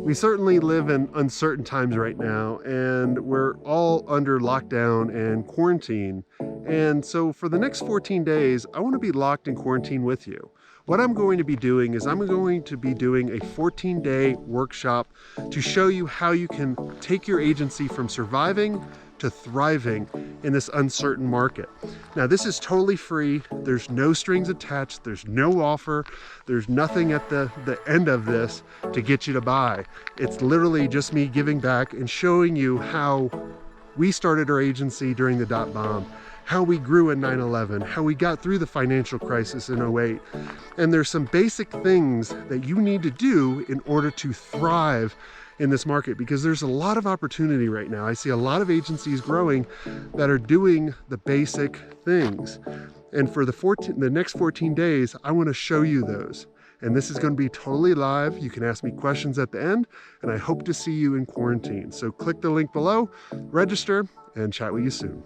We certainly live in uncertain times right now, and we're all under lockdown and quarantine. And so for the next 14 days, I want to be locked in quarantine with you. What I'm going to be doing is I'm going to be doing a 14-day workshop to show you how you can take your agency from surviving to thriving in this uncertain market. Now, this is totally free. There's no strings attached. There's no offer. There's nothing at the end of this to get you to buy. It's literally just me giving back and showing you how we started our agency during the dot bomb, how we grew in 9/11, how we got through the financial crisis in 08. And there's some basic things that you need to do in order to thrive in this market, because there's a lot of opportunity right now. I see a lot of agencies growing that are doing the basic things. And for the next 14 days, I want to show you those. And this is going to be totally live. You can ask me questions at the end, and I hope to see you in quarantine. So click the link below, register, and chat with you soon.